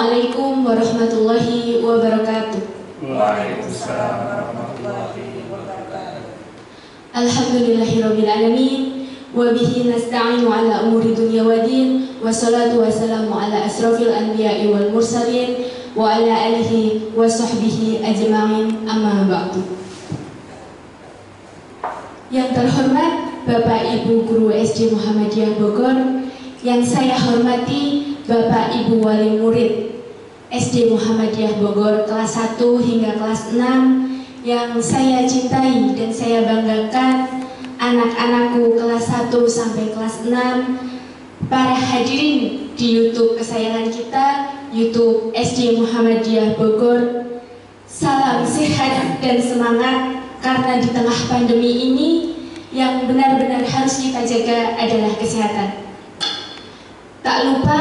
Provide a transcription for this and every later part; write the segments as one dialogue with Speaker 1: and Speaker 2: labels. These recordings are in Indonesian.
Speaker 1: Assalamualaikum warahmatullahi wabarakatuh.
Speaker 2: Waalaikumsalam warahmatullahi wabarakatuh.
Speaker 1: Alhamdulillahirabbil alamin wa bihi nasta'inu ala umuri dunya waddin wassalatu wassalamu ala asrofil anbiya'i wal mursalin wa ala alihi wa sahbihi ajma'in, amma ba'du. Yang terhormat Bapak Ibu Guru SD Muhammadiyah Bogor, yang saya hormati Bapak Ibu Wali Murid SD Muhammadiyah Bogor kelas 1 hingga kelas 6, yang saya cintai dan saya banggakan, anak-anakku kelas 1 sampai kelas 6, para hadirin di YouTube kesayangan kita, YouTube SD Muhammadiyah Bogor. Salam sehat dan semangat, karena di tengah pandemi ini yang benar-benar harus kita jaga adalah kesehatan. Tak lupa,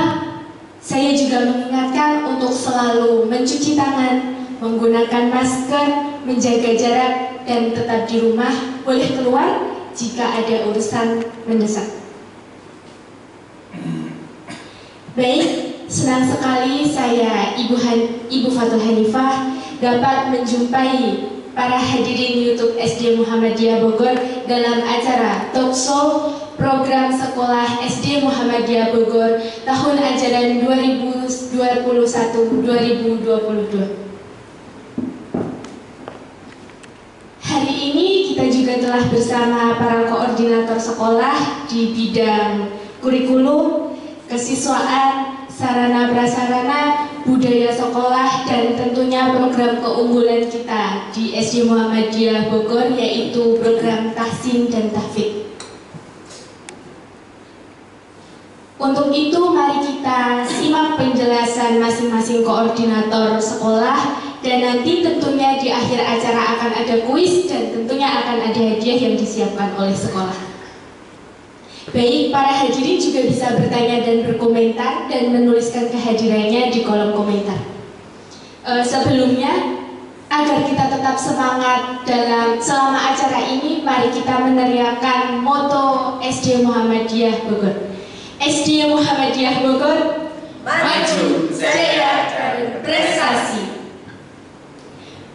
Speaker 1: saya juga mengingatkan untuk selalu mencuci tangan, menggunakan masker, menjaga jarak, dan tetap di rumah, boleh keluar jika ada urusan mendesak. Baik, senang sekali saya Ibu Fatul Hanifah dapat menjumpai para hadirin YouTube SD Muhammadiyah Bogor dalam acara talkshow program sekolah SD Muhammadiyah Bogor tahun ajaran 2021-2022. Hari ini kita juga telah bersama para koordinator sekolah di bidang kurikulum, kesiswaan, sarana prasarana, budaya sekolah, dan tentunya program keunggulan kita di SD Muhammadiyah Bogor, yaitu program tahsin dan tahfidz. Untuk itu mari kita simak penjelasan masing-masing koordinator sekolah, dan nanti tentunya di akhir acara akan ada kuis dan tentunya akan ada hadiah yang disiapkan oleh sekolah. Baik, para hadirin juga bisa bertanya dan berkomentar dan menuliskan kehadirannya di kolom komentar. Sebelumnya, agar kita tetap semangat selama acara ini, mari kita meneriakkan moto SD Muhammadiyah Bogor. SD Muhammadiyah Bogor, maju, jaya, dan prestasi.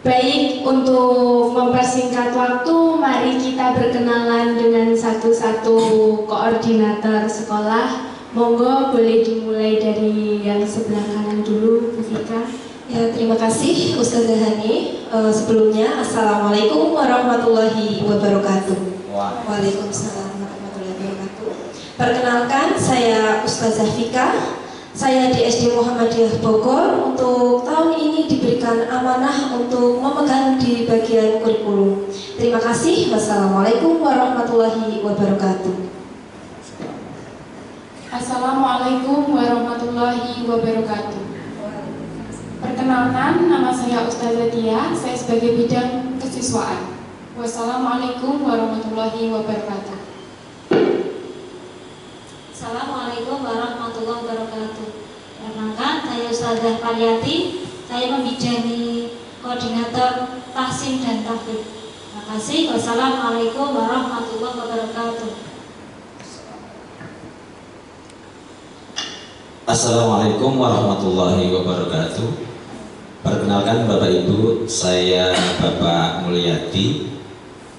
Speaker 1: Baik, untuk mempersingkat waktu, mari kita berkenalan dengan satu-satu koordinator sekolah. Monggo, boleh dimulai dari yang sebelah kanan dulu, Bu Fika.
Speaker 3: Ya, terima kasih Ustazah Hani. Sebelumnya, Assalamualaikum warahmatullahi wabarakatuh. Waalaikumsalam warahmatullahi wabarakatuh. Perkenalkan, saya Ustazah Fika. Saya di SD Muhammadiyah Bogor. Untuk tahun ini diberikan amanah untuk memegang di bagian kurikulum. Terima kasih. Wassalamualaikum warahmatullahi wabarakatuh.
Speaker 1: Assalamualaikum warahmatullahi wabarakatuh. Perkenalkan, nama saya Ustazah Tia. Saya sebagai bidang kesiswaan. Wassalamualaikum warahmatullahi wabarakatuh.
Speaker 4: Assalamualaikum warahmatullahi wabarakatuh. Perkenalkan, saya Ustazah Pariyati. Saya membidangi koordinator tahsin dan tahfidz. Terima kasih. Wassalamualaikum warahmatullahi wabarakatuh.
Speaker 5: Assalamualaikum warahmatullahi wabarakatuh. Perkenalkan Bapak Ibu, saya Bapak Mulyadi.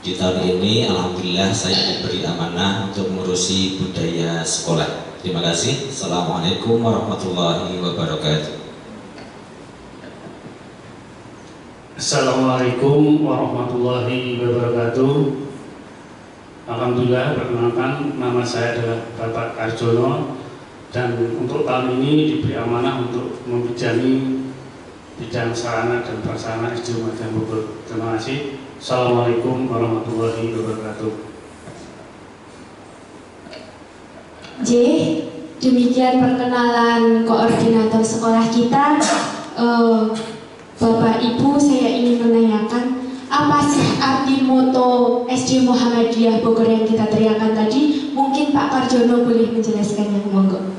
Speaker 5: Di tahun ini alhamdulillah saya diberi amanah untuk mengurusi budaya sekolah. Terima kasih. Assalamualaikum warahmatullahi wabarakatuh.
Speaker 2: Assalamualaikum warahmatullahi wabarakatuh. Alhamdulillah, perkenalkan, nama saya adalah Bapak Arjono, dan untuk tahun ini diberi amanah untuk membidani bidang sarana dan prasarana SD Muhammadiyah Bogor. Terima kasih. Assalamualaikum warahmatullahi wabarakatuh.
Speaker 1: J, demikian perkenalan koordinator sekolah kita. Bapak Ibu, saya ingin menanyakan, apa sih arti moto SD Muhammadiyah Bogor yang kita teriakan tadi? Mungkin Pak Karjono boleh menjelaskannya, monggo.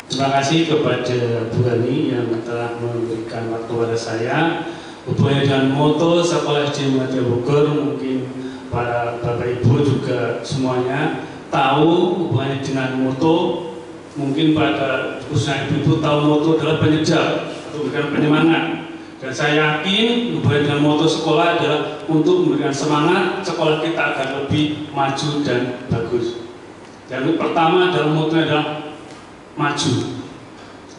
Speaker 2: Terima kasih kepada Bu Hani yang telah memberikan waktu pada saya. Hubungannya dengan moto Sekolah SD Muhammadiyah Bogor, mungkin para Bapak Ibu juga semuanya tahu hubungannya dengan moto mungkin pada khususnya ibu-ibu tahu moto adalah penyejar atau memberikan penyemangat. Dan saya yakin hubungan dengan moto sekolah adalah untuk memberikan semangat sekolah kita agar lebih maju dan bagus. Yang pertama adalah moto adalah maju.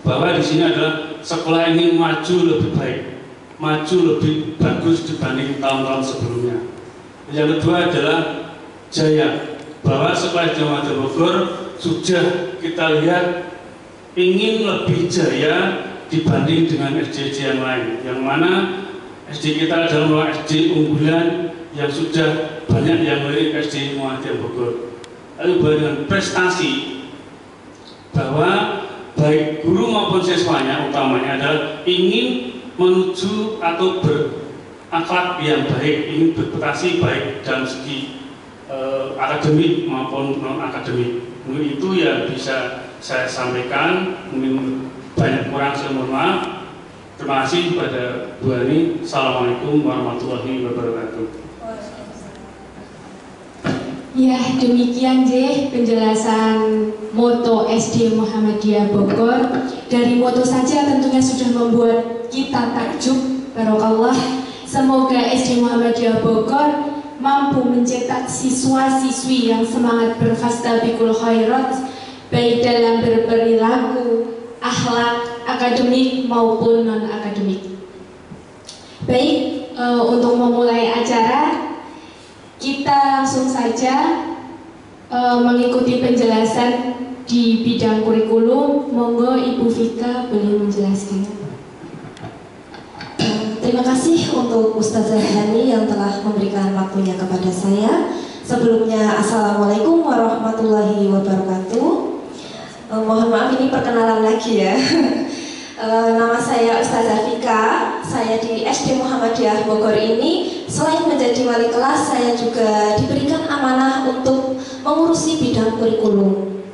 Speaker 2: Bahwa di sini adalah sekolah ini maju lebih baik, maju lebih bagus dibanding tahun-tahun sebelumnya. Yang kedua adalah jaya. Bahwa sekolah SD Muhammadiyah Bogor sudah kita lihat ingin lebih jaya dibanding dengan SD yang lain, yang mana SD kita adalah SD unggulan yang sudah banyak yang melirik SD Muhammadiyah Bogor. Lalu dengan prestasi bahwa baik guru maupun siswanya utamanya adalah ingin menuju atau berakhlak yang baik, ingin berprestasi baik dalam segi akademik maupun non akademik. Mungkin itu yang bisa saya sampaikan. Mungkin banyak kurang, saya mohon maaf. Terima kasih kepada Bu Hani. Assalamualaikum warahmatullahi wabarakatuh.
Speaker 1: Ya, demikian penjelasan moto SD Muhammadiyah Bogor. Dari moto saja tentunya sudah membuat kita takjub. Barokallah. Semoga SD Muhammadiyah Bogor mampu mencetak siswa-siswi yang semangat berfastabiqul khairat, baik dalam berperilaku, akhlak, akademik maupun non-akademik. Baik, untuk memulai acara, kita langsung saja mengikuti penjelasan di bidang kurikulum. Monggo Ibu Vika boleh menjelaskan.
Speaker 3: Terima kasih untuk Ustazah Hani yang telah memberikan waktunya kepada saya. Sebelumnya, Assalamualaikum warahmatullahi wabarakatuh. Mohon maaf ini perkenalan lagi ya. Nama saya Ustazah Vika. Saya di SD Muhammadiyah Bogor ini selain menjadi wali kelas, saya juga diberikan amanah untuk mengurusi bidang kurikulum.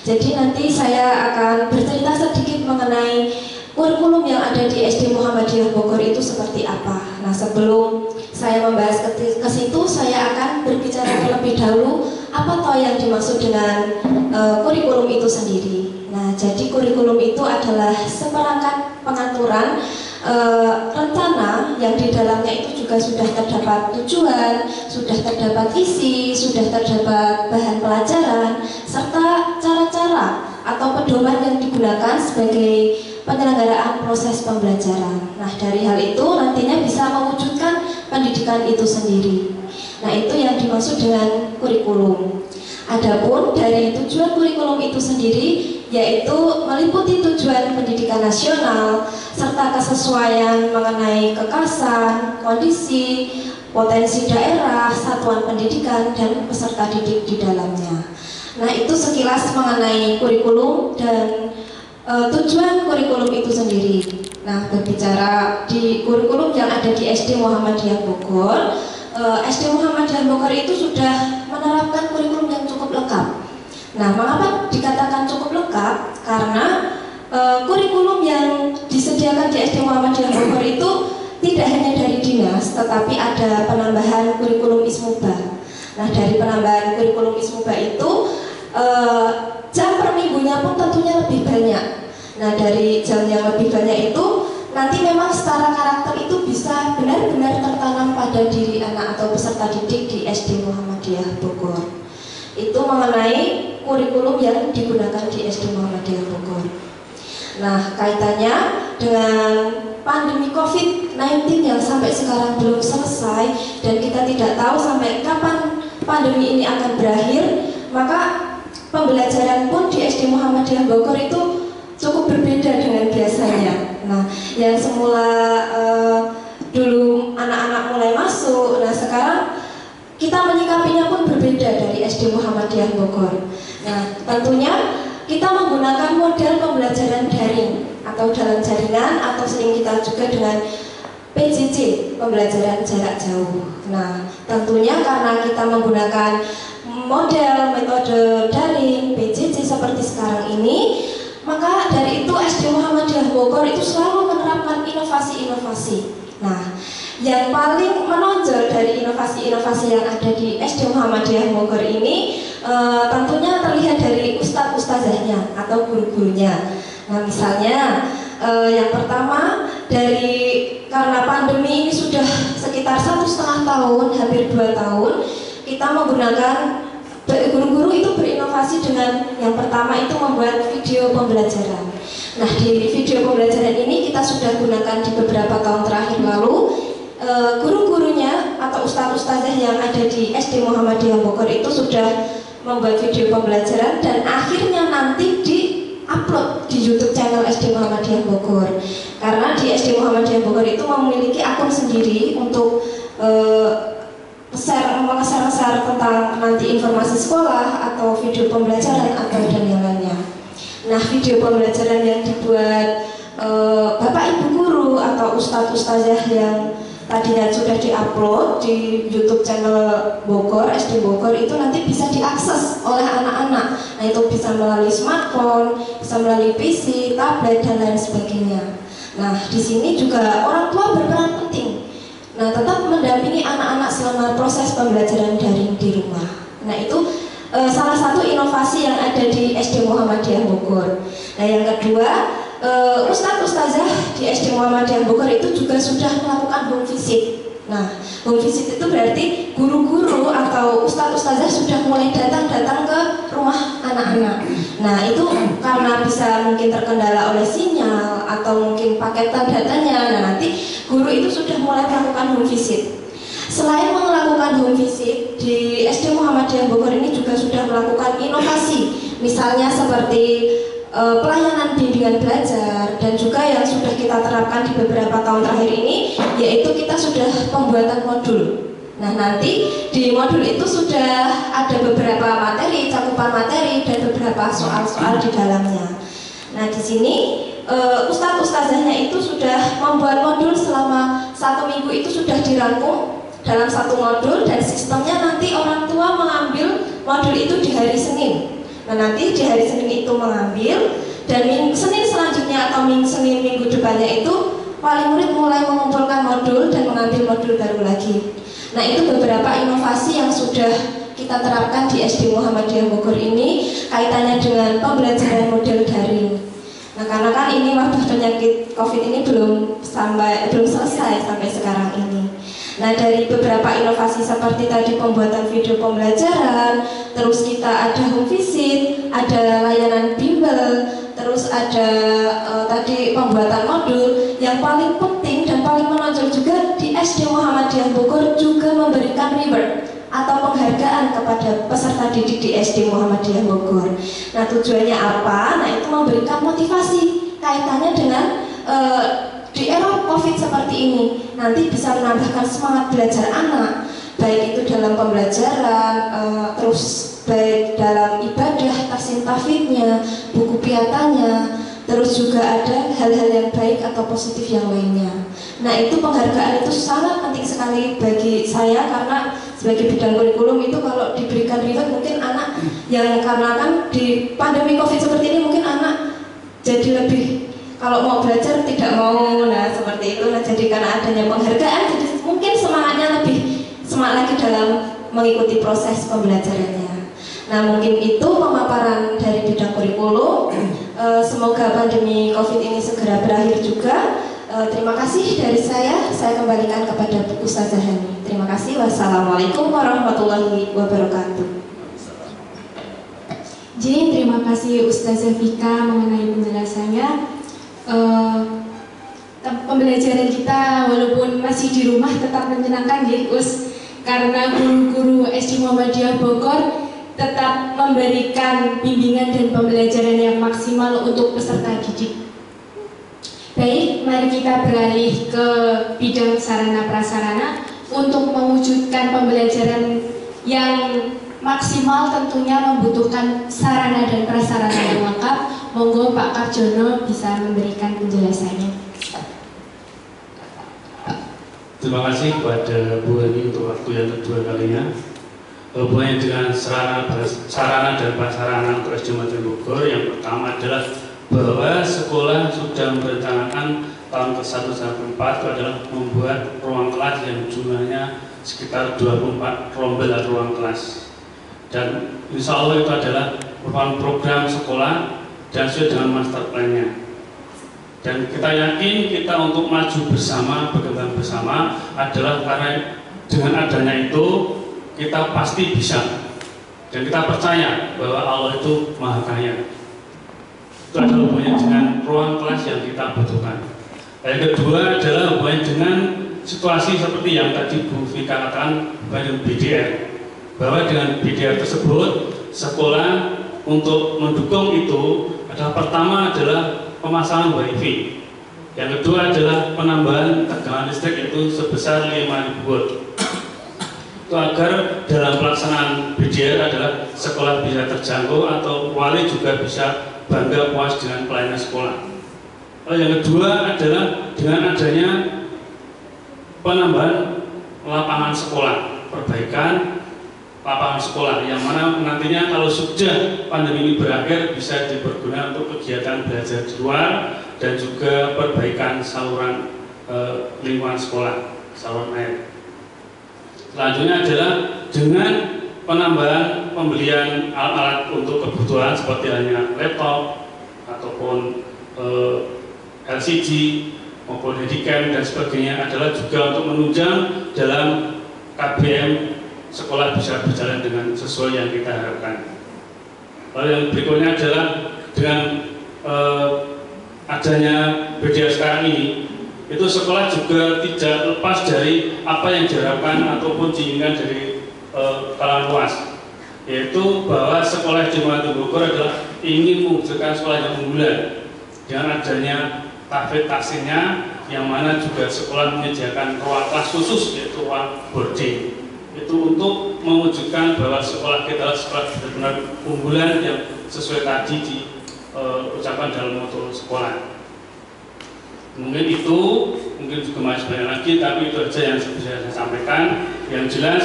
Speaker 3: Jadi nanti saya akan bercerita sedikit mengenai kurikulum yang ada di SD Muhammadiyah Bogor itu seperti apa. Nah, sebelum saya membahas ke situ, saya akan berbicara terlebih dahulu apa toh yang dimaksud dengan kurikulum itu sendiri. Nah, jadi kurikulum itu adalah seperangkat pengaturan rencana yang di dalamnya itu juga sudah terdapat tujuan, sudah terdapat isi, sudah terdapat bahan pelajaran, serta cara-cara atau pedoman yang digunakan sebagai penyelenggaraan proses pembelajaran. Nah, dari hal itu nantinya bisa mewujudkan pendidikan itu sendiri. Nah, itu yang dimaksud dengan kurikulum. Adapun dari tujuan kurikulum itu sendiri, yaitu meliputi tujuan pendidikan nasional serta kesesuaian mengenai kekasan, kondisi, potensi daerah, satuan pendidikan, dan peserta didik di dalamnya. Nah, itu sekilas mengenai kurikulum dan tujuan kurikulum itu sendiri. Nah, berbicara di kurikulum yang ada di SD Muhammadiyah Bogor, SD Muhammadiyah Bogor itu sudah menerapkan kurikulum yang cukup lengkap. Nah, mengapa dikatakan cukup lengkap? Karena kurikulum yang disediakan di SD Muhammadiyah Bogor itu tidak hanya dari dinas, tetapi ada penambahan kurikulum ismubah. Nah, dari penambahan kurikulum ismubah itu jam per minggunya pun tentunya lebih banyak. Nah, dari jam yang lebih banyak itu nanti memang secara karakter itu bisa benar-benar tertanam pada diri anak atau peserta didik di SD Muhammadiyah Bogor. Itu mengenai kurikulum yang digunakan di SD Muhammadiyah Bogor. Nah, kaitannya dengan pandemi COVID-19 yang sampai sekarang belum selesai dan kita tidak tahu sampai kapan pandemi ini akan berakhir, maka pembelajaran pun di SD Muhammadiyah Bogor itu cukup berbeda dengan biasanya. Nah, yang semula dulu anak-anak mulai masuk, nah sekarang kita menyikapinya pun berbeda dari SD Muhammadiyah Bogor. Nah, tentunya kita menggunakan model pembelajaran daring atau dalam jaringan atau sering kita juga dengan PJJ, pembelajaran jarak jauh. Nah, tentunya karena kita menggunakan model metode daring PJJ seperti sekarang ini, maka dari itu SD Muhammadiyah Bogor itu selalu menerapkan inovasi-inovasi. Nah, yang paling menonjol dari inovasi-inovasi yang ada di SD Muhammadiyah Bogor ini tentunya terlihat dari ustadz-ustazahnya atau guru-gurunya. Nah, misalnya yang pertama karena pandemi ini sudah sekitar 1,5 tahun, hampir 2 tahun, kita menggunakan guru-guru itu berinovasi dengan yang pertama itu membuat video pembelajaran. Nah, di video pembelajaran ini kita sudah gunakan di beberapa tahun terakhir lalu. Guru-gurunya atau ustadz-ustazah yang ada di SD Muhammadiyah Bogor itu sudah membuat video pembelajaran dan akhirnya nanti di-upload di YouTube channel SD Muhammadiyah Bogor. Karena di SD Muhammadiyah Bogor itu memiliki akun sendiri untuk share tentang nanti informasi sekolah atau video pembelajaran atau dan yang lainnya. Nah, video pembelajaran yang dibuat Bapak Ibu guru atau ustadz-ustazah yang tadinya sudah diupload di YouTube channel Bogor, SD Bogor itu nanti bisa diakses oleh anak-anak. Nah, itu bisa melalui smartphone, bisa melalui PC, tablet dan lain sebagainya. Nah, di sini juga orang tua berperan penting. Nah, tetap mendampingi anak-anak selama proses pembelajaran daring di rumah. Nah, itu salah satu inovasi yang ada di SD Muhammadiyah Bogor. Nah, yang kedua, ustadz-ustazah di SD Muhammadiyah Bogor itu juga sudah melakukan home visit. Nah, home visit itu berarti guru-guru atau ustadz-ustazah sudah mulai datang ke rumah anak-anak. Nah, itu karena bisa mungkin terkendala oleh sinyal atau mungkin paketan datanya. Nah, nanti guru itu sudah mulai melakukan home visit. Selain melakukan home visit, di SD Muhammadiyah Bogor ini juga sudah melakukan inovasi. Misalnya seperti pelayanan bimbingan belajar dan juga yang sudah kita terapkan di beberapa tahun terakhir ini, yaitu kita sudah pembuatan modul. Nah, nanti di modul itu sudah ada beberapa materi, cakupan materi dan beberapa soal-soal di dalamnya. Nah, di sini ustadz-ustazahnya itu sudah membuat modul selama 1 minggu itu sudah dirangkum dalam 1 modul dan sistemnya nanti orang tua mengambil modul itu di hari Senin. Nah, nanti di hari Senin itu mengambil dan Senin selanjutnya atau Senin minggu depannya itu wali murid mulai mengumpulkan modul dan mengambil modul baru lagi. Nah, itu beberapa inovasi yang sudah kita terapkan di SD Muhammadiyah Bogor ini kaitannya dengan pembelajaran model daring. Nah, karena kan ini wabah penyakit COVID ini belum selesai sampai sekarang ini. Nah, dari beberapa inovasi seperti tadi pembuatan video pembelajaran, terus kita ada home visit, ada layanan bimbel, terus ada tadi pembuatan modul. Yang paling penting dan paling menonjol juga di SD Muhammadiyah Bogor juga memberikan reward atau penghargaan kepada peserta didik di SD Muhammadiyah Bogor. Nah, tujuannya apa? Nah, itu memberikan motivasi kaitannya dengan di era COVID seperti ini nanti bisa menambahkan semangat belajar anak, baik itu dalam pembelajaran, terus baik dalam ibadah, tahsin tahfidnya, buku piatannya, terus juga ada hal-hal yang baik atau positif yang lainnya. Nah, itu penghargaan itu sangat penting sekali bagi saya karena sebagai bidang kurikulum itu kalau diberikan reward mungkin anak yang karena kan di pandemi COVID seperti ini mungkin anak jadi lebih kalau mau belajar tidak mau, nah seperti itu. Nah, jadi karena adanya penghargaan, jadi mungkin semangatnya lebih semangat lagi dalam mengikuti proses pembelajarannya. Nah, mungkin itu pemaparan dari bidang kurikulum. Semoga pandemi COVID ini segera berakhir juga. Terima kasih dari saya kembalikan kepada Ustazah Hani. Terima kasih. Wassalamualaikum warahmatullahi wabarakatuh.
Speaker 1: Jadi terima kasih Ustazah Vika mengenai penjelasannya. Pembelajaran kita walaupun masih di rumah tetap menyenangkan ya Us, karena guru-guru SD Muhammadiyah Bogor tetap memberikan bimbingan dan pembelajaran yang maksimal untuk peserta didik. Baik, mari kita beralih ke bidang sarana prasarana untuk mewujudkan pembelajaran yang maksimal tentunya membutuhkan sarana dan prasarana yang lengkap. Monggo Pak Karjono bisa memberikan penjelasannya.
Speaker 2: Terima kasih kepada Bu Hani untuk waktu yang kedua kalinya. Hubungannya dengan sarana dan prasarana untuk SD Muhammadiyah Bogor, yang pertama adalah bahwa sekolah sudah merencanakan tahun ke-1 sampai 4 itu adalah membuat ruang kelas yang jumlahnya sekitar 24 rombel ruang kelas. dan insya Allah itu adalah merupakan program sekolah dan sesuai dengan master plan-nya. Dan kita yakin kita untuk maju bersama, berkembang bersama adalah karena dengan adanya itu kita pasti bisa, dan kita percaya bahwa Allah itu Maha Kaya. Itu adalah hubungannya dengan ruang kelas yang kita butuhkan. Yang kedua adalah hubungannya dengan situasi seperti yang tadi Bu Vika katakan dengan BDR, bahwa dengan BDR tersebut sekolah untuk mendukung itu adalah pertama adalah pemasangan WiFi, yang kedua adalah penambahan tegangan listrik itu sebesar 5.000 watt. Itu agar dalam pelaksanaan BDR adalah sekolah bisa terjangkau atau wali juga bisa bangga puas dengan pelayanan sekolah. Lalu yang kedua adalah dengan adanya penambahan lapangan sekolah, perbaikan lapangan sekolah yang mana nantinya kalau sudah pandemi ini berakhir bisa dipergunakan untuk kegiatan belajar di luar dan juga perbaikan saluran lingkungan sekolah, saluran air. Selanjutnya adalah dengan penambahan pembelian alat-alat untuk kebutuhan seperti hanya laptop ataupun LCD maupun handycam dan sebagainya adalah juga untuk menunjang dalam KBM sekolah bisa berjalan dengan sesuai yang kita harapkan. Lalu yang berikutnya adalah dengan adanya BDR sekarang ini, itu sekolah juga tidak lepas dari apa yang diharapkan ataupun diinginkan dari kalangan luas, yaitu bahwa sekolah di Bogor adalah ingin mewujudkan sekolah yang unggulan dengan adanya tahfidz taksirnya, yang mana juga sekolah menyediakan ruang kelas khusus yaitu ruang boarding, itu untuk mewujudkan bahwa sekolah kita adalah sekolah benar-benar unggulan yang sesuai tadi diucapkan dalam motto sekolah. Mungkin itu, mungkin juga masih banyak lagi, tapi itu saja yang bisa saya sampaikan. Yang jelas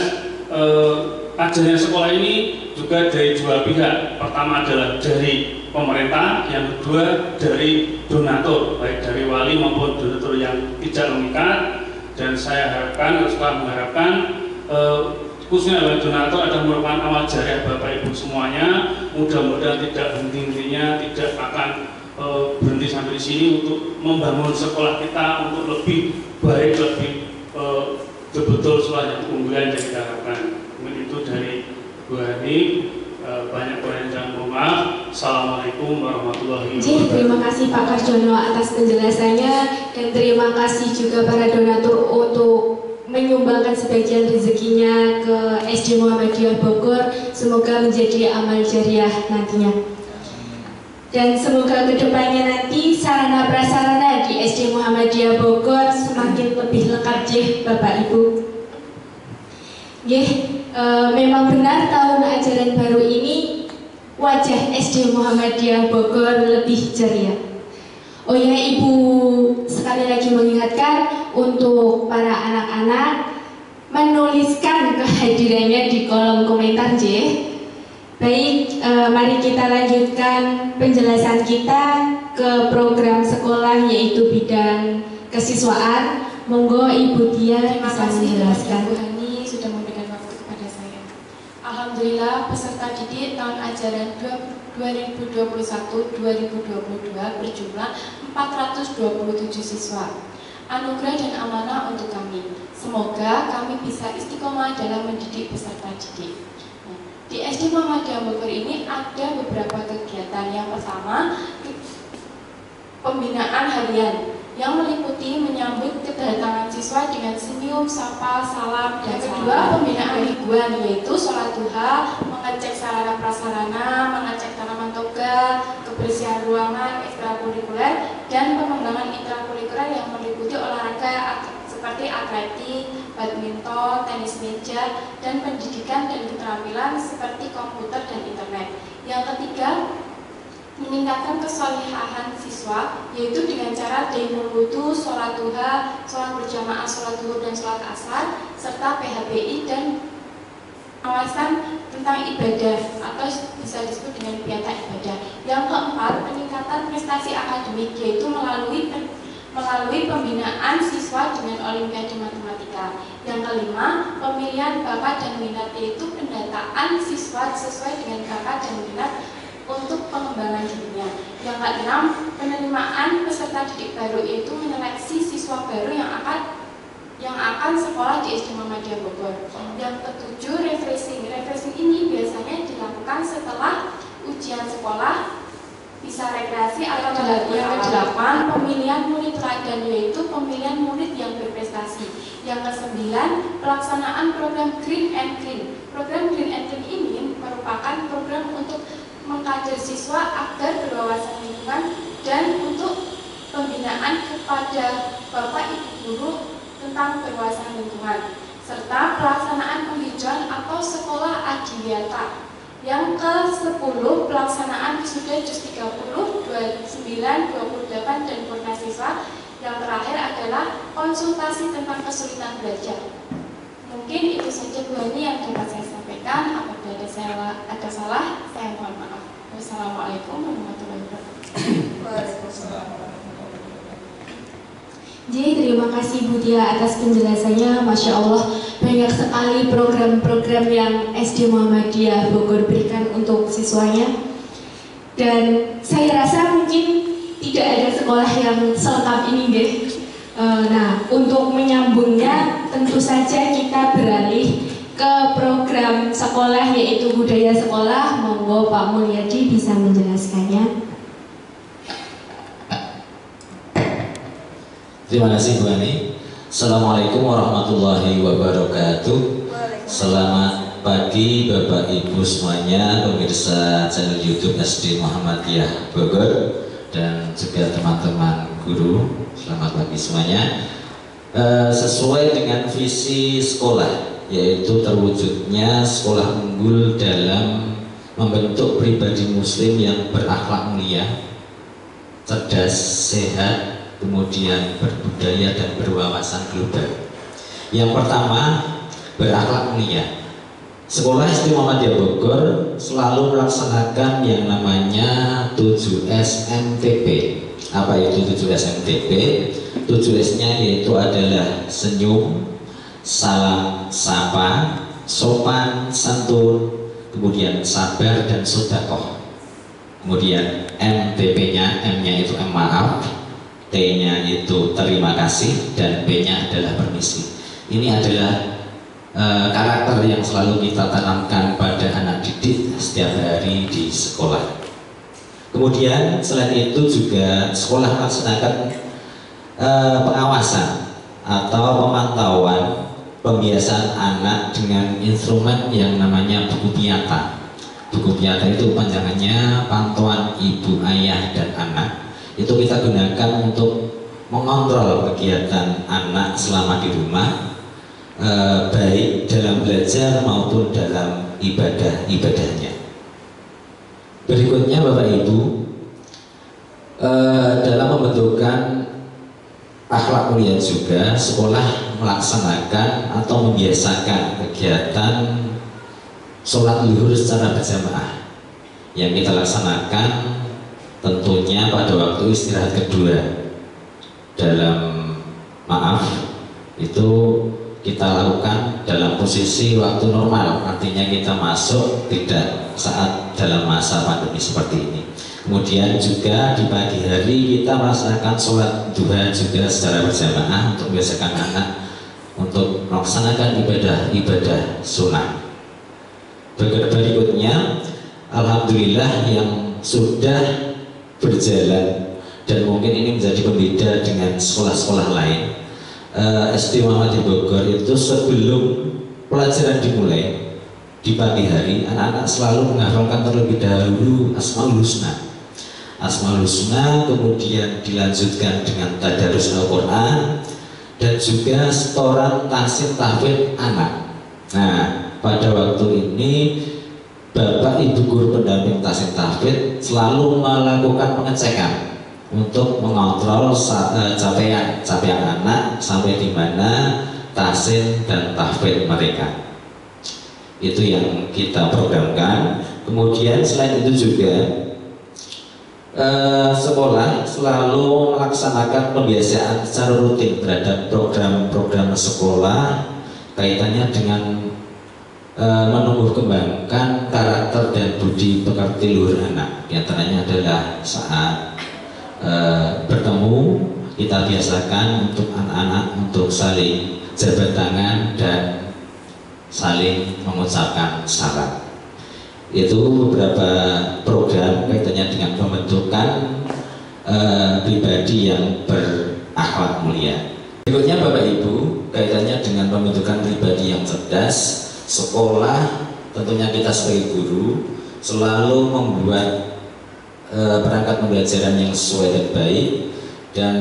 Speaker 2: adanya sekolah ini juga dari dua pihak. Pertama adalah dari pemerintah, yang kedua dari donatur, baik dari wali maupun donatur yang tidak mengikat. Dan saya harapkan, sekolah mengharapkan khususnya oleh donatur ada merupakan amal jariah Bapak Ibu semuanya. Mudah-mudahan tidak henti-hentinya, tidak akan berhenti sampai di sini untuk membangun sekolah kita untuk lebih baik, lebih betul-betul sekolah yang unggulan yang kita harapkan. Mungkin itu dari Bu Hani. Banyak orang yang mohon maaf. Assalamualaikum warahmatullahi wabarakatuh.
Speaker 1: Terima kasih Pak Karjono atas penjelasannya, dan terima kasih juga para donatur untuk menyumbangkan sebagian rezekinya ke SD Muhammadiyah Bogor. Semoga menjadi amal jariah nantinya. Dan semoga kedepannya nanti sarana prasarana di SD Muhammadiyah Bogor semakin lebih lengkap, Bapak Ibu. Memang benar tahun ajaran baru ini wajah SD Muhammadiyah Bogor lebih ceria. Oh ya, Ibu sekali lagi mengingatkan untuk para anak-anak menuliskan kehadirannya di kolom komentar, Baik, mari kita lanjutkan penjelasan kita ke program sekolah yaitu bidang kesiswaan. Monggo Ibu Tia bisa menjelaskan.
Speaker 6: Ibu Hani sudah memberikan waktu kepada saya. Alhamdulillah, peserta didik tahun ajaran 2021-2022 berjumlah 427 siswa. Anugerah dan amanah untuk kami. Semoga kami bisa istiqomah dalam mendidik peserta didik. Di SD Muhammadiyah Bogor ini ada beberapa kegiatan. Yang pertama, pembinaan harian yang meliputi menyambut kedatangan siswa dengan senyum, sapa, salam, dan kedua pembinaan mingguan, yaitu sholat duha, mengecek sarana prasarana, mengecek tanaman toga, kebersihan ruangan, ekstrakurikuler, dan pengembangan intrakurikuler yang meliputi olahraga seperti atletik, badminton, tenis meja, dan pendidikan dan keterampilan seperti komputer dan internet. Yang ketiga, meningkatkan kesolehan siswa, yaitu dengan cara tayammum wudu, sholat duha, sholat berjamaah, sholat zuhur dan sholat asar, serta PHBI dan pengawasan tentang ibadah atau bisa disebut dengan piata ibadah. Yang keempat, peningkatan prestasi akademik, yaitu melalui pembinaan siswa dengan olimpiade matematika. Yang kelima, pemilihan bakat dan minat, yaitu pendataan siswa sesuai dengan bakat dan minat untuk pengembangan dirinya. Yang keenam, penerimaan peserta didik baru, yaitu menyeleksi siswa baru yang akan sekolah di SD Muhammadiyah Bogor. Yang ketujuh, refreshing. Refreshing ini biasanya dilakukan setelah ujian sekolah, bisa rekreasi atau yang kedelapan, pemilihan murid teladan, yaitu pemilihan murid yang berprestasi. Yang kesembilan, pelaksanaan program Green and Clean. Program Green and Clean ini merupakan program untuk mengkader siswa agar berwawasan lingkungan dan untuk pembinaan kepada Bapak Ibu guru tentang berwawasan lingkungan, serta pelaksanaan penghijauan atau sekolah adiwiyata. Yang ke-10, pelaksanaan wisuda Juz 30, 29, 28 dan purna siswa. Yang terakhir adalah konsultasi tentang kesulitan belajar. Mungkin itu saja Bu Hani yang dapat saya sampaikan. Apabila ada salah, saya mohon maaf. Wassalamualaikum warahmatullahi wabarakatuh.
Speaker 1: Jadi terima kasih Bu Tia atas penjelasannya. Masya Allah, banyak sekali program-program yang SD Muhammadiyah Bogor berikan untuk siswanya. Dan saya rasa mungkin tidak ada sekolah yang selengkap ini, deh. Nah, untuk menyambungnya tentu saja kita beralih ke program sekolah, yaitu budaya sekolah. Monggo Pak Mulyadi bisa menjelaskannya.
Speaker 5: Terima kasih Bu Ani. Assalamualaikum warahmatullahi wabarakatuh. Selamat pagi Bapak Ibu semuanya, pemirsa channel YouTube SD Muhammadiyah Bogor dan juga teman-teman guru. Selamat pagi semuanya. Sesuai dengan visi sekolah, yaitu terwujudnya sekolah unggul dalam membentuk pribadi muslim yang berakhlak mulia, cerdas, sehat, kemudian berbudaya dan berwawasan global. Yang pertama, berakhlak mulia. Sekolah SD Muhammadiyah Bogor selalu melaksanakan yang namanya 7 SMTP. Apa itu 7 SMTP? 7S-nya yaitu adalah senyum, salam sapa, sopan santun, kemudian sabar dan sedekah. Kemudian MTP-nya, M-nya itu maaf, T-nya itu terima kasih, dan P-nya adalah permisi. Ini adalah karakter yang selalu kita tanamkan pada anak didik setiap hari di sekolah. Kemudian selain itu juga sekolah melaksanakan pengawasan atau pemantauan pembiasaan anak dengan instrumen yang namanya buku piata. Buku piata itu panjangannya pantauan ibu, ayah, dan anak. Itu kita gunakan untuk mengontrol kegiatan anak selama di rumah, baik dalam belajar maupun dalam ibadahnya. Berikutnya Bapak Ibu, dalam pembentukan akhlak mulia juga sekolah melaksanakan atau membiasakan kegiatan sholat zuhur secara berjamaah yang kita laksanakan tentunya pada waktu istirahat kedua. Itu kita lakukan dalam posisi waktu normal, artinya kita masuk tidak saat dalam masa pandemi seperti ini. Kemudian juga di pagi hari kita melaksanakan sholat duha juga secara berjamaah untuk membiasakan anak untuk melaksanakan ibadah sunnah. Berikutnya, alhamdulillah yang sudah berjalan dan mungkin ini menjadi pembeda dengan sekolah-sekolah lain. SD Muhammadiyah Bogor itu sebelum pelajaran dimulai di pagi hari, anak-anak selalu menghafalkan terlebih dahulu Asmaul Husna, kemudian dilanjutkan dengan tadarus Al-Quran dan juga setoran tahsin tahfidz anak. Nah, pada waktu ini Bapak Ibu guru pendamping tahsin tahfidz selalu melakukan pengecekan untuk mengontrol capaian anak sampai di mana tahsin dan tahfidz mereka. Itu yang kita programkan. Kemudian selain itu juga sekolah selalu melaksanakan pembiasaan secara rutin terhadap program-program sekolah kaitannya dengan menumbuh kembangkan karakter dan budi pekerti luhur anak. Di antaranya adalah saat bertemu kita biasakan untuk anak-anak untuk saling jabat tangan dan saling mengucapkan salam. Itu beberapa program kaitannya dengan pembentukan pribadi yang berakhlak mulia. Berikutnya Bapak Ibu, kaitannya dengan pembentukan pribadi yang cerdas. Sekolah tentunya kita sebagai guru selalu membuat perangkat pembelajaran yang sesuai dan baik dan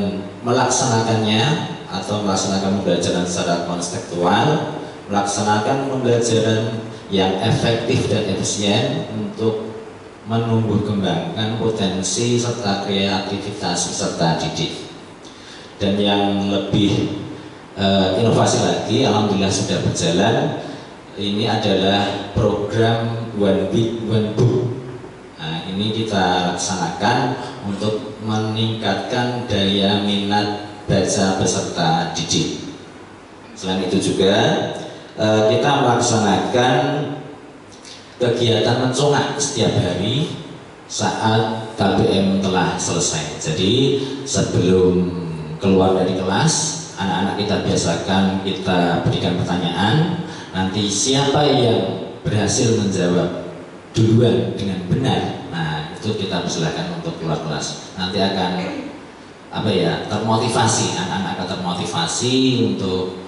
Speaker 5: melaksanakannya atau melaksanakan pembelajaran secara konseptual, melaksanakan pembelajaran yang efektif dan efisien untuk menumbuh kembangkan potensi serta kreativitas peserta didik. Dan yang lebih inovasi lagi, alhamdulillah sudah berjalan. Ini adalah program One Week One Book. Nah, ini kita laksanakan untuk meningkatkan daya minat baca peserta didik. Selain itu juga kita melaksanakan kegiatan mencongak setiap hari saat KBM telah selesai. Jadi sebelum keluar dari kelas, anak-anak kita biasakan kita berikan pertanyaan. Nanti siapa yang berhasil menjawab duluan dengan benar, nah itu kita persilahkan untuk keluar kelas. Nanti akan termotivasi, anak-anak akan termotivasi untuk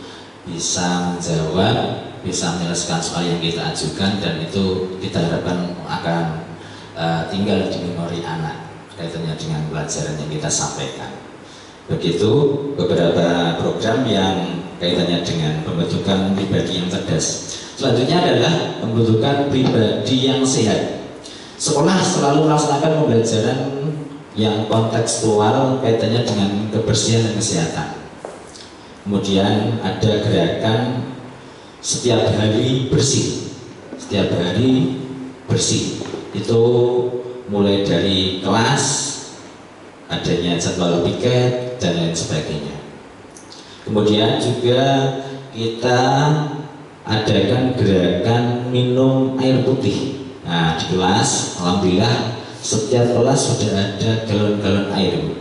Speaker 5: bisa menjawab, bisa menyelesaikan soal yang kita ajukan, dan itu kita harapkan akan tinggal di memori anak kaitannya dengan pelajaran yang kita sampaikan. Begitu beberapa program yang kaitannya dengan pembentukan pribadi yang cerdas. Selanjutnya adalah pembentukan pribadi yang sehat. Sekolah selalu melaksanakan pembelajaran yang kontekstual kaitannya dengan kebersihan dan kesehatan. Kemudian ada gerakan setiap hari bersih. Setiap hari bersih. Itu mulai dari kelas, adanya jadwal piket dan lain sebagainya. Kemudian juga kita adakan gerakan minum air putih. Nah, di kelas, alhamdulillah setiap kelas sudah ada galon-galon air,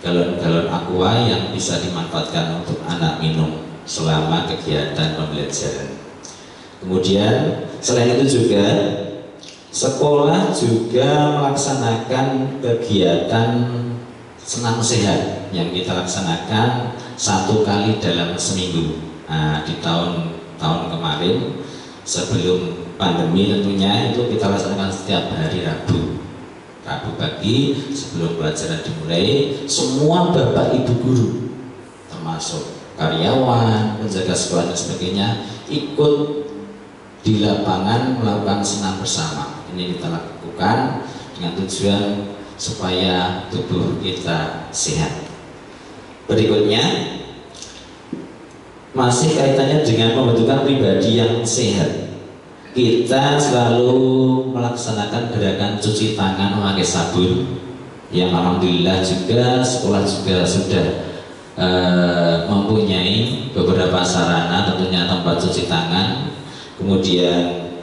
Speaker 5: galon-galon aqua yang bisa dimanfaatkan untuk anak minum selama kegiatan pembelajaran. Kemudian selain itu juga sekolah juga melaksanakan kegiatan senam sehat yang kita laksanakan 1 kali dalam seminggu. Nah, di tahun kemarin sebelum pandemi tentunya itu kita laksanakan setiap hari Rabu pagi sebelum pelajaran dimulai. Semua bapak ibu guru termasuk karyawan, penjaga sekolah dan sebagainya ikut di lapangan melakukan senam bersama. Ini kita lakukan dengan tujuan supaya tubuh kita sehat. Berikutnya masih kaitannya dengan pembentukan pribadi yang sehat. Kita selalu melaksanakan gerakan cuci tangan memakai sabun, yang alhamdulillah juga sekolah juga sudah mempunyai beberapa sarana, tentunya tempat cuci tangan. Kemudian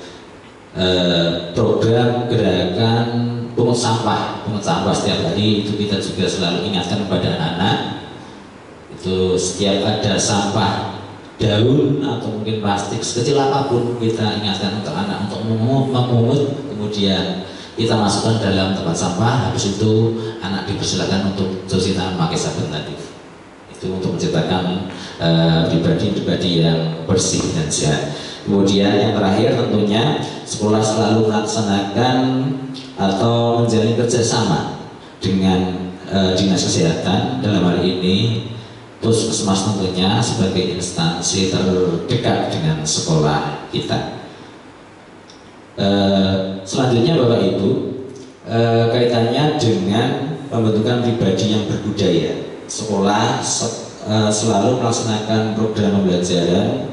Speaker 5: program gerakan pungut sampah setiap hari itu kita juga selalu ingatkan kepada anak-anak. Itu setiap ada sampah daun atau mungkin plastik sekecil apapun, kita ingatkan untuk anak untuk memungut, kemudian kita masukkan dalam tempat sampah. Habis itu anak dipersilakan untuk cuci tangan memakai sabun tadi. Itu untuk menciptakan pribadi-pribadi yang bersih dan sehat. Kemudian yang terakhir tentunya sekolah selalu melaksanakan atau menjalin kerjasama dengan dinas kesehatan, dalam hal ini Puskesmas tentunya sebagai instansi terdekat dengan sekolah kita. Selanjutnya Bapak Ibu, kaitannya dengan pembentukan pribadi yang berbudaya. Sekolah selalu melaksanakan program pembelajaran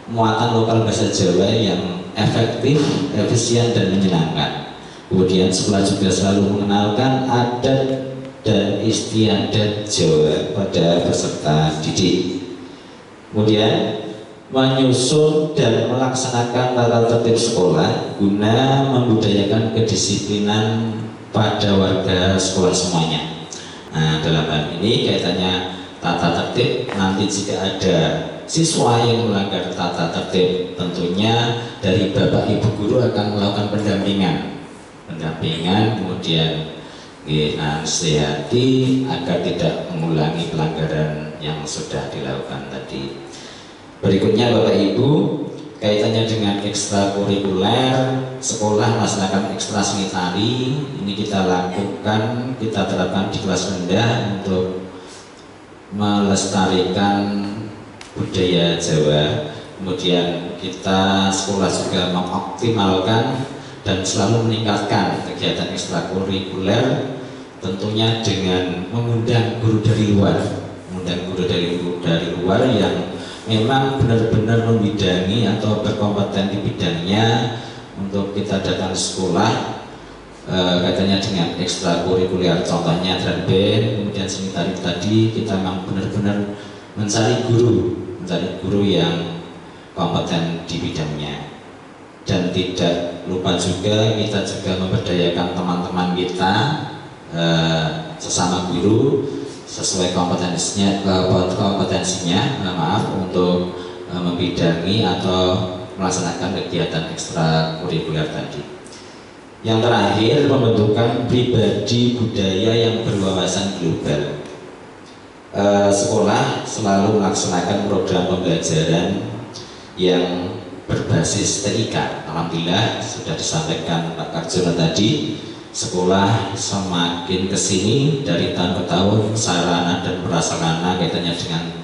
Speaker 5: muatan lokal bahasa Jawa yang efektif, efisien dan menyenangkan. Kemudian sekolah juga selalu mengenalkan adat dan istiadat Jawa pada peserta didik. Kemudian menyusun dan melaksanakan tata tertib sekolah guna membudayakan kedisiplinan pada warga sekolah semuanya. Nah, dalam hal ini kaitannya tata tertib, nanti jika ada siswa yang melanggar tata tertib, tentunya dari Bapak Ibu guru akan melakukan pendampingan, kemudian nasihati agar tidak mengulangi pelanggaran yang sudah dilakukan tadi. Berikutnya Bapak Ibu, kaitannya dengan ekstrakurikuler sekolah melaksanakan ekstra seni tari. Ini kita lakukan, kita terapkan di kelas rendah untuk melestarikan budaya Jawa. Kemudian kita sekolah juga mengoptimalkan dan selalu meningkatkan kegiatan ekstrakurikuler, tentunya dengan mengundang guru dari luar, dari luar yang memang benar-benar membidangi atau berkompeten di bidangnya untuk kita datang ke sekolah, katanya dengan ekstrakurikuler, contohnya drum band, kemudian seni tari tadi. Kita memang benar-benar mencari guru yang kompeten di bidangnya. Dan tidak lupa juga kita juga memberdayakan teman-teman kita sesama guru sesuai kompetensinya, untuk membidangi atau melaksanakan kegiatan ekstrakurikuler tadi. Yang terakhir, pembentukan pribadi budaya yang berwawasan global. Sekolah selalu melaksanakan program pembelajaran yang berbasis TIK. Alhamdulillah sudah disampaikan Pak Karjono tadi, sekolah semakin kesini dari tahun ke tahun, sarana dan prasarana kaitannya dengan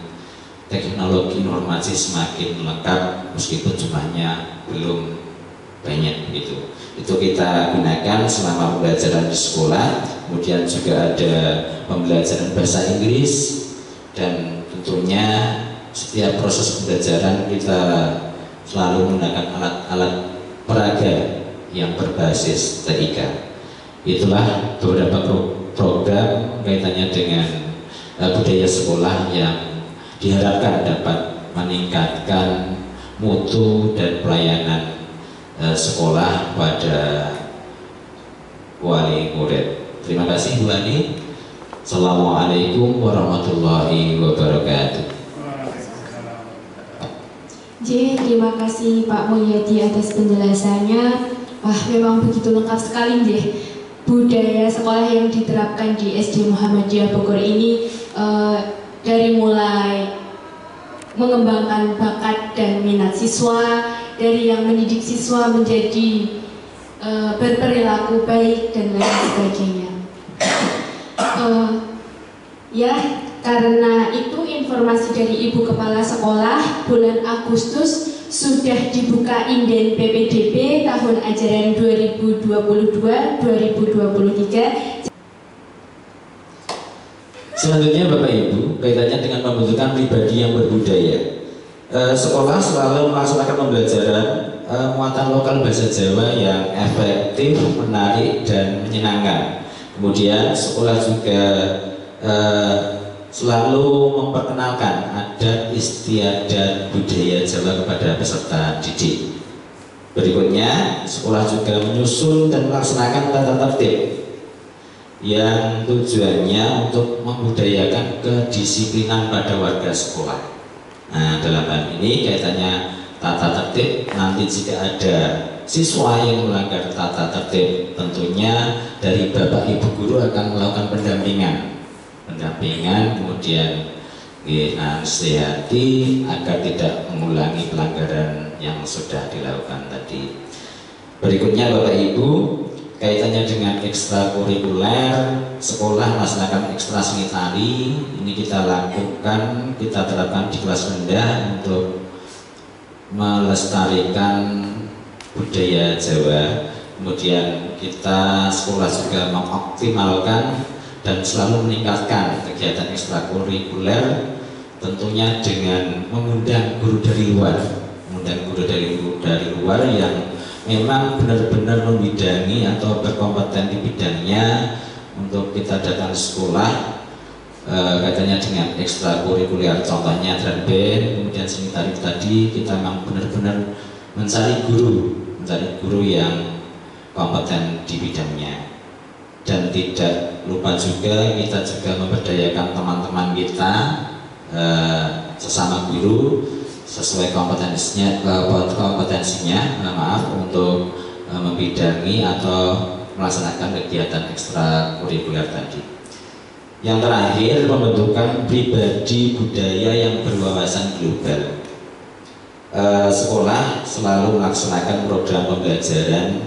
Speaker 5: teknologi informasi semakin lengkap meskipun jumlahnya belum banyak gitu. Itu kita gunakan selama pembelajaran di sekolah. Kemudian juga ada pembelajaran bahasa Inggris, dan tentunya setiap proses pembelajaran kita selalu menggunakan alat-alat peraga yang berbasis TIK. Itulah beberapa program kaitannya dengan budaya sekolah yang diharapkan dapat meningkatkan mutu dan pelayanan sekolah pada wali murid. Terima kasih Bu Ani. Assalamualaikum warahmatullahi wabarakatuh.
Speaker 1: Terima kasih Pak Mulyadi atas penjelasannya. Wah, memang begitu lengkap sekali budaya sekolah yang diterapkan di SD Muhammadiyah Bogor ini, dari mulai mengembangkan bakat dan minat siswa, dari yang mendidik siswa menjadi berperilaku baik dan lain sebagainya. Karena itu informasi dari Ibu Kepala Sekolah, bulan Agustus sudah dibuka inden PPDB tahun ajaran 2022-2023.
Speaker 5: Selanjutnya Bapak Ibu, kaitannya dengan pembentukan pribadi yang berbudaya. Sekolah selalu melaksanakan pembelajaran muatan lokal bahasa Jawa yang efektif, menarik, dan menyenangkan. Kemudian sekolah juga selalu memperkenalkan adat istiadat budaya Jawa kepada peserta didik. Berikutnya, sekolah juga menyusun dan melaksanakan tata tertib yang tujuannya untuk membudayakan kedisiplinan pada warga sekolah. Nah, dalam hal ini kaitannya tata tertib, nanti jika ada siswa yang melanggar tata tertib, tentunya dari Bapak Ibu guru akan melakukan pendampingan, kemudian nasihati agar tidak mengulangi pelanggaran yang sudah dilakukan tadi. Berikutnya Bapak Ibu, kaitannya dengan ekstrakurikuler sekolah melaksanakan ekstra seni tari. Ini kita lakukan, kita terapkan di kelas rendah untuk melestarikan budaya Jawa. Kemudian kita sekolah juga mengoptimalkan dan selalu meningkatkan kegiatan ekstrakurikuler, tentunya dengan mengundang guru dari luar, yang memang benar-benar membidangi atau berkompeten di bidangnya untuk kita datang ke sekolah, kaitannya dengan ekstrakurikuler, contohnya drum band, kemudian seni tari tadi. Kita memang benar-benar mencari guru yang kompeten di bidangnya. Dan tidak lupa juga kita juga memberdayakan teman-teman kita sesama guru sesuai kompetensinya untuk membidangi atau melaksanakan kegiatan ekstrakurikuler tadi. Yang terakhir, pembentukan pribadi budaya yang berwawasan global. Sekolah selalu melaksanakan program pembelajaran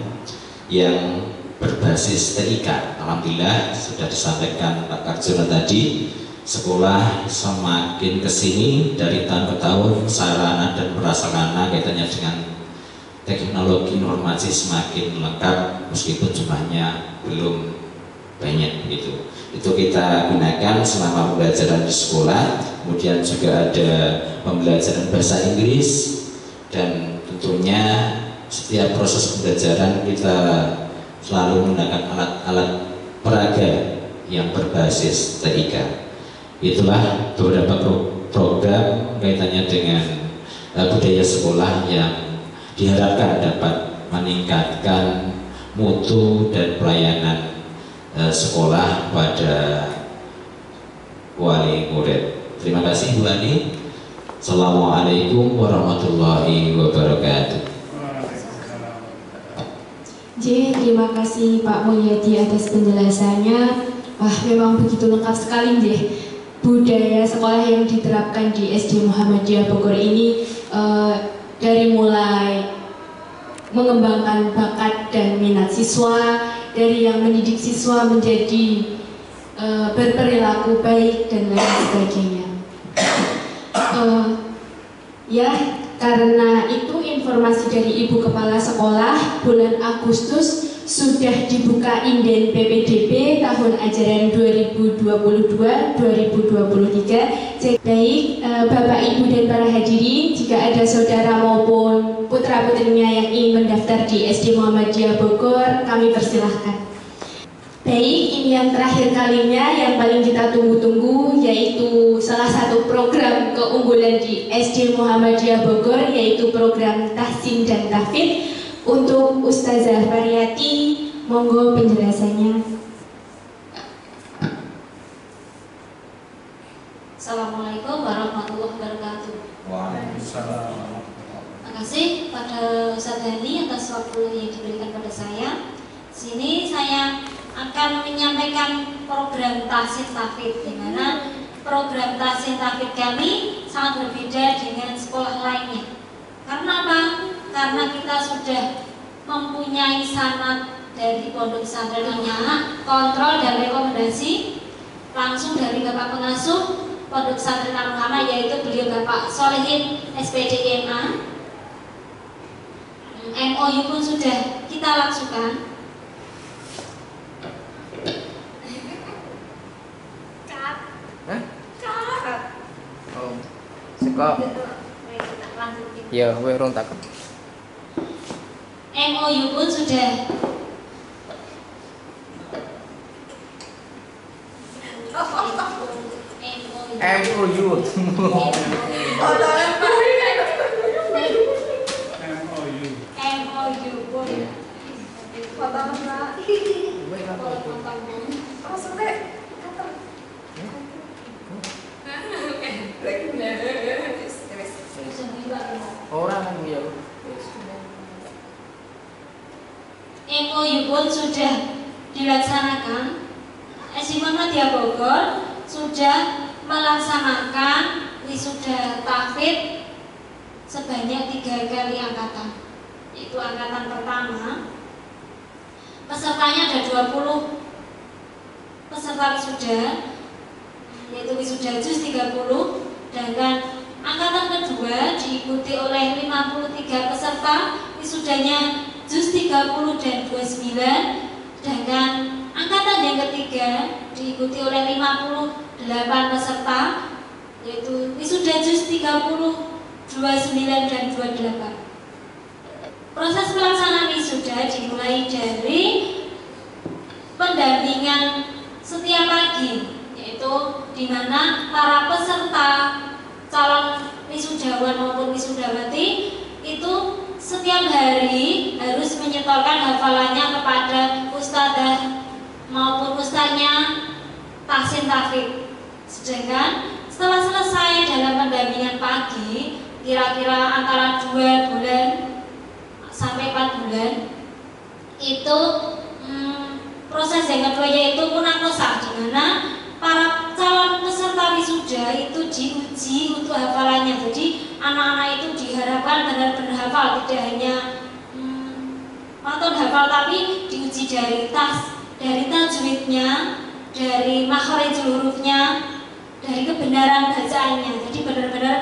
Speaker 5: yang berbasis TIK. Alhamdulillah sudah disampaikan Pak Karjono tadi, sekolah semakin kesini dari tahun ke tahun, sarana dan prasarana kaitannya dengan teknologi informasi semakin lengkap meskipun jumlahnya belum banyak begitu. Itu kita gunakan selama pembelajaran di sekolah. Kemudian juga ada pembelajaran bahasa Inggris, dan tentunya setiap proses pembelajaran kita selalu menggunakan alat-alat peraga yang berbasis TIK. Itulah beberapa program kaitannya dengan budaya sekolah yang diharapkan dapat meningkatkan mutu dan pelayanan sekolah pada wali murid. Terima kasih Bu Ani. Assalamualaikum warahmatullahi wabarakatuh.
Speaker 1: Terima kasih Pak Mulyadi atas penjelasannya. Wah, memang begitu lengkap sekali budaya sekolah yang diterapkan di SD Muhammadiyah Bogor ini, dari mulai mengembangkan bakat dan minat siswa, dari yang mendidik siswa menjadi berperilaku baik dan lain sebagainya. Karena itu informasi dari Ibu Kepala Sekolah, bulan Agustus sudah dibuka inden PPDB tahun ajaran 2022-2023. Baik Bapak, Ibu dan para hadirin, jika ada saudara maupun putra-putrinya yang ingin mendaftar di SD Muhammadiyah Bogor, kami persilahkan. Baik, ini yang terakhir kalinya yang paling kita tunggu-tunggu, yaitu salah satu program keunggulan di SD Muhammadiyah Bogor, yaitu program tahsin dan tahfidz. Untuk Ustazah Pariyati, monggo penjelasannya.
Speaker 4: Assalamualaikum warahmatullahi wabarakatuh.
Speaker 5: Waalaikumsalam.
Speaker 4: Terima kasih pada Ustaz Dhani atas waktu yang diberikan pada saya. Sini saya akan menyampaikan program tahsin tahfidz, di mana program tahsin tahfidz kami sangat berbeda dengan sekolah lainnya. Karena apa? Karena kita sudah mempunyai sanad dari pondok pesantrennya, kontrol dan rekomendasi langsung dari Bapak Pengasuh Pondok Pesantren Al-Muhammad, yaitu beliau Bapak Solehin SPD MA. MOU pun sudah kita langsungkan.
Speaker 7: Oh, suka. Ya, gue orang takut.
Speaker 4: MOU pun sudah
Speaker 7: MOU. Orang ya.
Speaker 4: MOU pun sudah dilaksanakan. SD Muhammadiyah Bogor sudah melaksanakan wisuda tahfidz sebanyak 3 kali angkatan. Yaitu angkatan pertama, pesertanya ada 20 peserta wisuda, yaitu wisuda JUS 30, dan angkatan kedua diikuti oleh 53 peserta wisudanya JUS 30 dan 29, sedangkan angkatan yang ketiga diikuti oleh 58 peserta, yaitu wisuda JUS 30, 29 dan 28. Proses pelaksanaan wisuda dimulai dari pendampingan setiap pagi, yaitu di mana para peserta calon wisudawan maupun wisudawati itu setiap hari harus menyetorkan hafalannya kepada ustadzah maupun ustadznya tahsin tahfidz. Sedangkan setelah selesai dalam pendampingan pagi, kira-kira antara 2 bulan sampai 4 bulan, itu proses yang kedua yaitu munakosah, di mana para calon peserta wisuda itu diuji untuk hafalannya. Jadi anak-anak itu diharapkan benar-benar hafal, tidak hanya patut hafal, tapi diuji dari tajwidnya, dari makharijul hurufnya, dari kebenaran bacaannya. Jadi benar-benar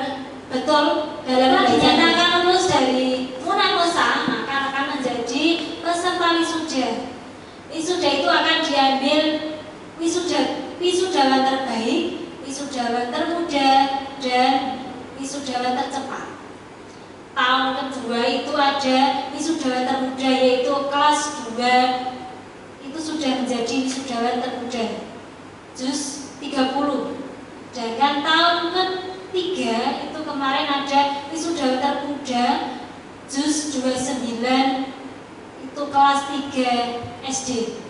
Speaker 4: betul dalam dinyatakan lulus dari munakosah, maka akan menjadi peserta wisuda. Wisuda itu akan diambil wisudawan terbaik, wisudawan termuda, dan wisudawan tercepat. Tahun kedua itu ada wisudawan termuda, yaitu kelas 2 itu sudah menjadi wisudawan termuda juz 30. Sedangkan tahun ketiga itu kemarin ada wisudawan termuda juz 29, itu kelas 3 SD.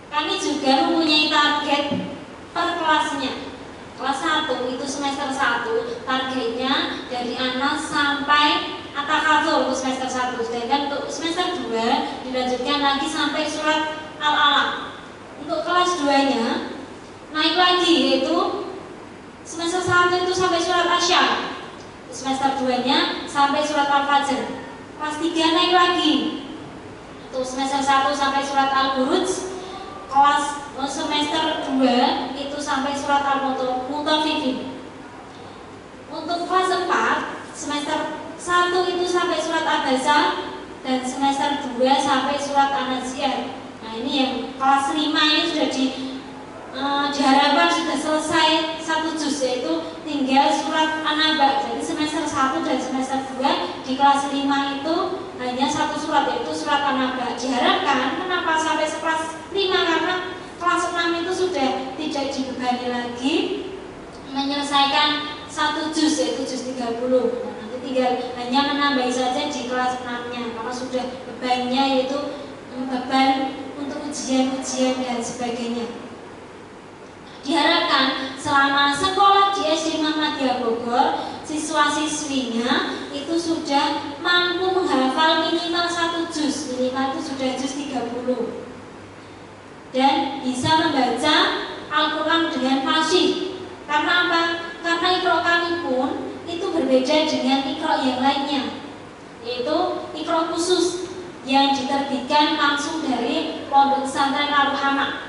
Speaker 4: Kami juga mempunyai target per kelasnya. Kelas 1 itu semester 1, targetnya dari anak sampai At-Takatsur untuk semester 1. Sedangkan untuk semester 2 dilanjutkan lagi sampai surat Al-Alaq. Untuk kelas 2-nya naik lagi, yaitu semester 1 itu sampai surat Asy-Syams. Semester 2-nya sampai surat Al-Fajr. Kelas 3 naik lagi. Untuk semester 1 sampai surat Al-Buruj. Kelas semester 2 itu sampai surat Al-Mutaffifin. Untuk kelas 4 semester 1 itu sampai surat Abasa, dan semester 2 sampai surat An-Nazi'at. Nah, ini yang kelas 5 ini sudah diharapkan sudah selesai 1 juz, yaitu tinggal surat An-Naba. Jadi semester 1 dan semester 2 di kelas 5 itu hanya 1 surat, yaitu surat An-Naba. Diharapkan, kenapa sampai kelas 5? Karena kelas 6 itu sudah tidak dibebani lagi menyelesaikan 1 juz, yaitu juz 30. Nah, nanti tinggal hanya menambahi saja di kelas 6-nya, karena sudah bebannya yaitu beban untuk ujian-ujian dan sebagainya. Diharapkan selama sekolah di SD Muhammadiyah Bogor, siswa-siswinya itu sudah mampu menghafal minimal 1 juz, minimal itu sudah juz 30, dan bisa membaca Al-Quran dengan fasih. Karena apa? Karena Iqra kami pun itu berbeda dengan Iqra yang lainnya, yaitu Iqra khusus yang diterbitkan langsung dari Pondok Pesantren Al-Ruhamah.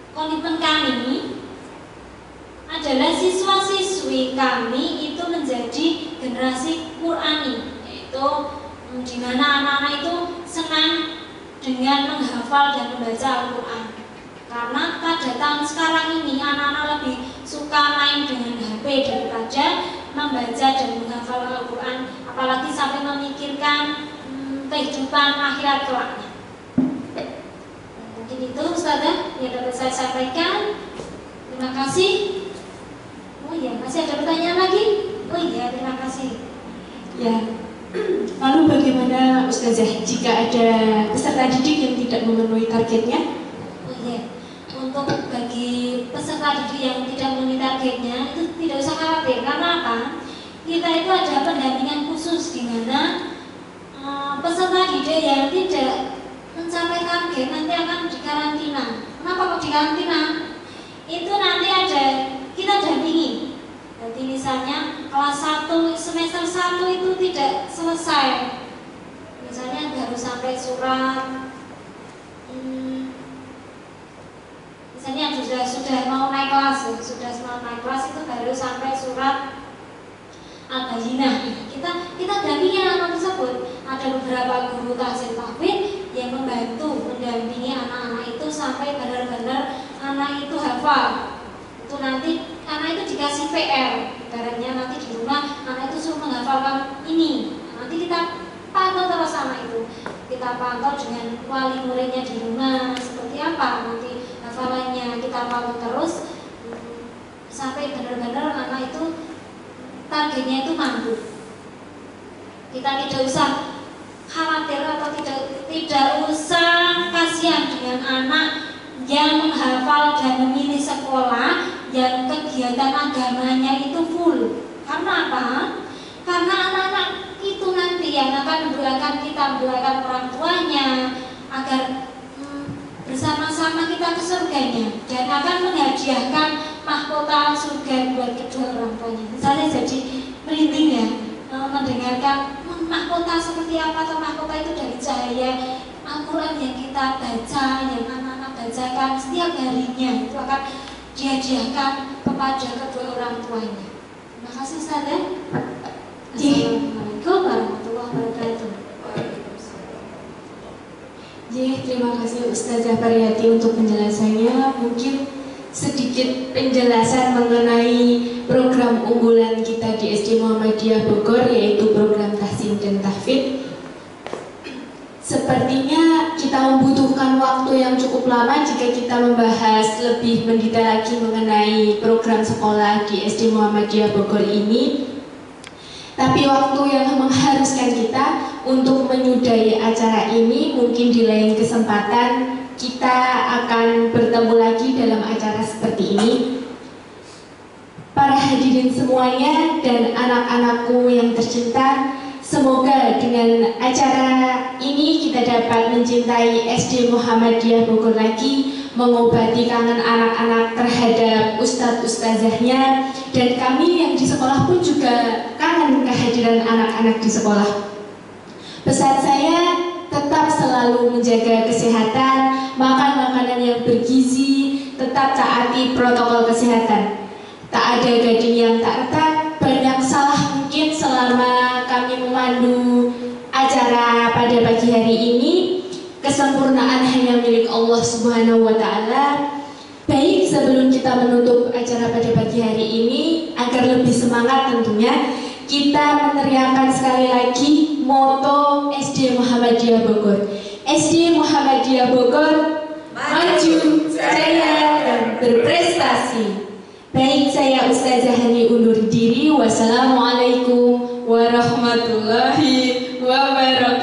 Speaker 4: Komitmen kami adalah siswa-siswi kami itu menjadi generasi Qur'ani, yaitu di mana anak-anak itu senang dengan menghafal dan membaca Al-Quran. Karena pada tahun sekarang ini anak-anak lebih suka main dengan HP daripada membaca dan menghafal Al-Quran, apalagi sampai memikirkan kehidupan akhirat kelaknya. Mungkin itu Ustazah yang dapat saya sampaikan. Terima kasih. Oh iya, masih ada pertanyaan lagi? Oh iya, terima kasih.
Speaker 1: Ya, lalu bagaimana Ustazah jika ada peserta didik yang tidak memenuhi targetnya?
Speaker 4: Oh iya, untuk bagi peserta didik yang tidak memenuhi targetnya itu tidak usah khawatir. Karena apa? Kita itu ada pendampingan khusus di mana peserta didik yang tidak mencapai target nanti akan dikarantina. Kenapa kok dikarantina? Itu nanti ada kita dampingi. Jadi misalnya kelas 1 semester 1 itu tidak selesai, misalnya baru sampai surat misalnya sudah mau naik kelas, itu baru sampai surat Al-Bayyinah. Kita dampingi anak tersebut. Ada beberapa guru tahsin tahfidz yang membantu mendampingi anak-anak itu sampai benar-benar anak itu hafal. Itu nanti anak itu dikasih PR, ibaratnya nanti di rumah anak itu suruh menghafalkan ini. Nanti kita pantau terus anak itu, kita pantau dengan wali muridnya di rumah seperti apa, nanti hafalannya kita mau terus sampai benar-benar anak itu targetnya itu mampu. Kita tidak usah khawatir atau tidak usah kasihan dengan anak yang menghafal dan memilih sekolah yang kegiatan agamanya itu full. Karena apa? Karena anak-anak itu nanti yang akan mendoakan orang tuanya agar bersama-sama kita ke surganya dan akan menghadiahkan mahkota surga buat kedua orang tuanya. Misalnya jadi merinding ya, mendengarkan mahkota seperti apa, atau mahkota itu dari cahaya Al-Quran yang kita baca, yang anak-anak bacakan setiap harinya, itu akan dihadiahkan kepada kedua orang tuanya. Terima kasih Ustaz. Assalamualaikum warahmatullahi wabarakatuh.
Speaker 1: Terima kasih Ustazah Pariyati untuk penjelasannya. Mungkin sedikit penjelasan mengenai program unggulan kita di SD Muhammadiyah Bogor, yaitu program tahsin dan tahfidz. Sepertinya kita membutuhkan waktu yang cukup lama jika kita membahas lebih mendetail lagi mengenai program sekolah di SD Muhammadiyah Bogor ini. Tapi waktu yang mengharuskan kita untuk menyudahi acara ini, mungkin di lain kesempatan kita akan bertemu lagi dalam acara seperti ini. Para hadirin semuanya dan anak-anakku yang tercinta, semoga dengan acara ini kita dapat mencintai SD Muhammadiyah Bogor lagi, mengobati kangen anak-anak terhadap ustadz-ustazahnya, dan kami yang di sekolah pun juga kangen kehadiran anak-anak di sekolah. Pesan saya, tetap selalu menjaga kesehatan, makan makanan yang bergizi, tetap taati protokol kesehatan. Tak ada gading yang tak retak, banyak salah mungkin selama kami memandu acara pada pagi hari ini. Kesempurnaan hanya milik Allah Subhanahu wa Ta'ala. Baik, sebelum kita menutup acara pada pagi hari ini, agar lebih semangat tentunya, kita meneriakkan sekali lagi moto SD Muhammadiyah Bogor. SD Muhammadiyah Bogor, maju, jaya, dan berprestasi. Baik, saya Ustazah Hani undur diri. Wassalamualaikum warahmatullahi wabarakatuh.